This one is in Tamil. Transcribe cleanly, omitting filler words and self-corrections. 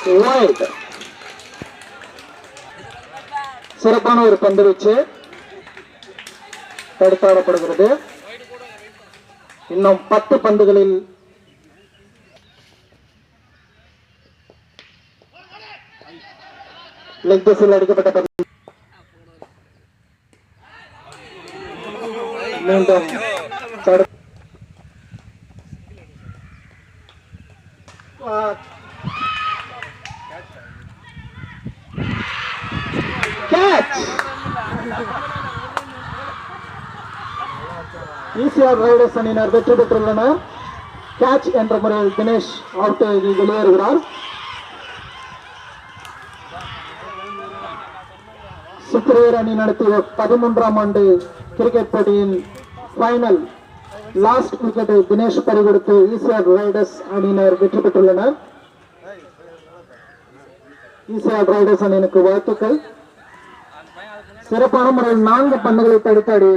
வைட். சிறப்பான ஒரு பந்து வீச்சு தடுத்தாடப்படுகிறது. இன்னும் 10 பந்துகளில் லெக் திசையில் அடிக்கப்பட்ட பந்து மீண்டும் ஈசிஆர் ரைடர்ஸ் அணியினர் வெற்றி பெற்றுள்ளனர். கேட்ச் என்ற முறையில் தினேஷ் அவுட் ஆகி வெளியேறுகிறார். சுப்பிரேயர் அணி நடத்திய 13ஆம் ஆண்டு கிரிக்கெட் போட்டியின் ஃபைனல் லாஸ்ட் விக்கெட்டை தினேஷ் பறிகொடுத்து ஈசிஆர் ரைடர்ஸ் அணியினர் வெற்றி பெற்றுள்ளனர். ஈசிஆர் ரைடர்ஸ் அணியினருக்கு வாழ்த்துக்கள். சிறப்பான முறையில் 4 பந்துகளை தடுத்தாடி